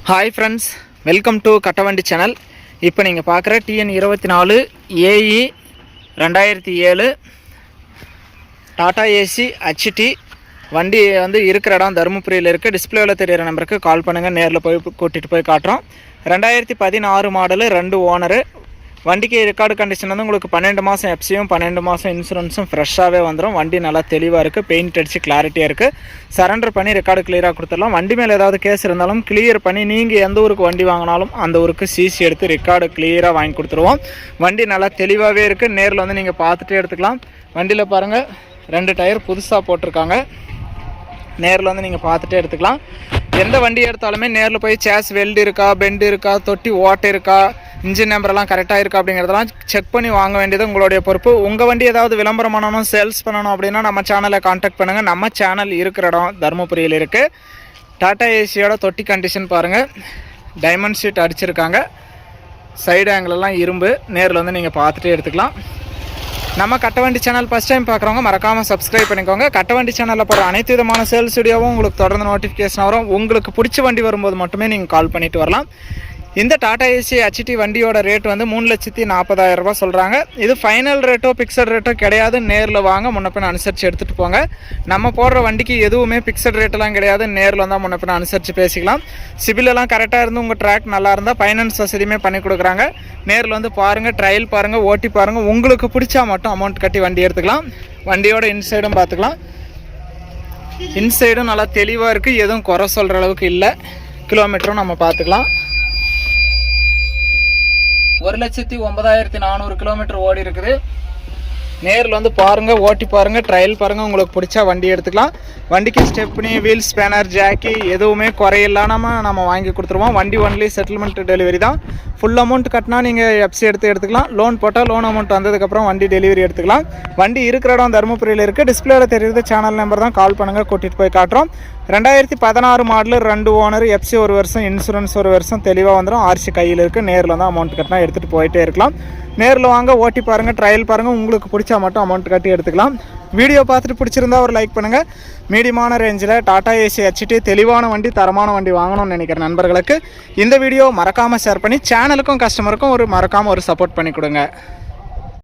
Hi friends, welcome to Kattavandi channel. இப்போ நீங்கள் பார்க்குற TN 24 AE 2007 Tata AC HT வண்டி வந்து இருக்கிற இடம் தருமபுரியில் இருக்குது. டிஸ்பிளேவில் தெரிகிற நம்பருக்கு கால் பண்ணுங்கள், நேரில் போய் கூட்டிகிட்டு போய் காட்டுறோம். 2016 மாடலு, 2 ஓனரு. வண்டிக்கு ரெக்கார்டு கண்டிஷன் வந்து உங்களுக்கு 12 மாதம் எஃப்சியும் 12 மாதம் இன்சூரன்ஸும் ஃப்ரெஷ்ஷாகவே வந்துடும். வண்டி நல்லா தெளிவாக இருக்குது, பெயிண்ட் அடித்து கிளாரிட்டியாக இருக்குது. சரண்டர் பண்ணி ரெக்கார்டு கிளியராக கொடுத்துடலாம். வண்டி மேலே ஏதாவது கேஸ் இருந்தாலும் கிளியர் பண்ணி நீங்கள் எந்த ஊருக்கு வண்டி வாங்கினாலும் அந்த ஊருக்கு சிசி எடுத்து ரெக்கார்டு கிளியராக வாங்கி கொடுத்துருவோம். வண்டி நல்லா தெளிவாகவே இருக்குது. நேரில் வந்து நீங்கள் பார்த்துட்டே எடுத்துக்கலாம். வண்டியில் பாருங்கள், 2 டயர் புதுசாக போட்டிருக்காங்க. நேரில் வந்து நீங்கள் பார்த்துட்டே எடுத்துக்கலாம். எந்த வண்டி எடுத்தாலுமே நேரில் போய் சேஸ் வெல்டு இருக்கா, பெண்டு இருக்கா, தொட்டி ஓட்டை இருக்கா, இன்ஜின் நம்பரெல்லாம் கரெக்டாக இருக்கா அப்படிங்கிறதெல்லாம் செக் பண்ணி வாங்க வேண்டியது உங்களுடைய பொறுப்பு. உங்கள் வண்டி ஏதாவது விளம்பரம் பண்ணணும், சேல்ஸ் பண்ணணும் அப்படின்னா நம்ம சேனலை காண்டாக்ட் பண்ணுங்கள். நம்ம சேனல் இருக்கிற இடம் தருமபுரியில் இருக்குது. டாடா ஏசியோட தொட்டி கண்டிஷன் பாருங்கள், டைமண்ட் ஷீட் அடிச்சிருக்காங்க. சைடு ஆங்கிலெல்லாம் இரும்பு. நேரில் வந்து நீங்கள் பார்த்துட்டே எடுத்துக்கலாம். நம்ம கட்டவண்டி சேனல் ஃபஸ்ட் டைம் பார்க்குறவங்க மறக்காமல் சப்ஸ்கிரைப் பண்ணிக்கோங்க. கட்டவண்டி சேனலில் போகிற அனைத்து விதமான சேல்ஸ் வீடியோவும் உங்களுக்கு தொடர்ந்து நோட்டிஃபிகேஷன் வரும். உங்களுக்கு பிடிச்ச வண்டி வரும்போது மட்டுமே நீங்கள் கால் பண்ணிவிட்டு வரலாம். இந்த டாடா ஏசி HT வண்டியோட ரேட் வந்து 3,40,000 ரூபா சொல்கிறாங்க. இது ஃபைனல் ரேட்டோ பிக்சட் ரேட்டோ கிடையாது. நேரில் வாங்க, முன்னப்பின் அனுசரித்து எடுத்துகிட்டு போங்க. நம்ம போடுற வண்டிக்கு எதுவுமே பிக்சட் ரேட்டெல்லாம் கிடையாது. நேரில் வந்தால் முன்னப்பின் அனுசரித்து பேசிக்கலாம். சிபிலெல்லாம் கரெக்டாக இருந்து உங்கள் ட்ராக் நல்லா இருந்தால் ஃபைனான்ஸ் வசதியுமே பண்ணி கொடுக்குறாங்க. நேரில் வந்து பாருங்கள், ட்ரையல் பாருங்கள், ஓட்டி பாருங்கள். உங்களுக்கு பிடிச்சா மட்டும் அமௌண்ட் கட்டி வண்டி எடுத்துக்கலாம். வண்டியோட இன்சைடும் பார்த்துக்கலாம். இன்சைடும் நல்லா தெளிவாக இருக்குது, எதுவும் குறை சொல்கிற அளவுக்கு இல்லை. கிலோமீட்டரும் நம்ம பார்த்துக்கலாம். 1,09,400 கிலோமீட்டர் ஓடி இருக்குது. நேரில் வந்து பாருங்கள், ஓட்டி பாருங்கள், ட்ரையல் பாருங்கள். உங்களுக்கு பிடிச்சா வண்டி எடுத்துக்கலாம். வண்டிக்கு ஸ்டெப்னி, வீல் ஸ்பேனர், ஜாக்கி எதுவுமே குறையில்லாமல் நம்ம வாங்கி கொடுத்துருவோம். வண்டி ஒன்லி செட்டில்மெண்ட் டெலிவரி தான். ஃபுல் அமௌண்ட் கட்டினா நீங்கள் எஃப்சி எடுத்துக்கலாம். லோன் போட்டால் லோன் அமௌண்ட் வந்ததுக்கப்புறம் வண்டி டெலிவரி எடுத்துக்கலாம். வண்டி இருக்கிற இடம் தருமபுரியில் இருக்குது. டிஸ்பிளேவில் தெரியுது சேனல் நம்பர் தான், கால் பண்ணுங்கள், கூட்டிகிட்டு போய் காட்டுறோம். 2016 மாடலு, 2 ஓனர், எஃப்சி 1 வருஷம், இன்சூரன்ஸ் 1 வருஷம் தெளிவாக வந்துடும். ஆர்சி கையில் இருக்குது. நேரில் வந்து அமௌண்ட் கட்டினா எடுத்துகிட்டு போயிட்டே இருக்கலாம். நேரில் வாங்க, ஓட்டி பாருங்கள், ட்ரையல் பாருங்கள். உங்களுக்கு பிடிச்சா மட்டும் அமௌண்ட் கட்டி எடுத்துக்கலாம். வீடியோ பார்த்துட்டு பிடிச்சிருந்தா ஒரு லைக் பண்ணுங்கள். மீடியமான ரேஞ்சில் டாடா ஏசி HT தெளிவான வண்டி, தரமான வண்டி வாங்கணும்னு நினைக்கிற நண்பர்களுக்கு இந்த வீடியோ மறக்காமல் ஷேர் பண்ணி சேனலுக்கும் கஸ்டமருக்கும் மறக்காமல் ஒரு சப்போர்ட் பண்ணி கொடுங்க.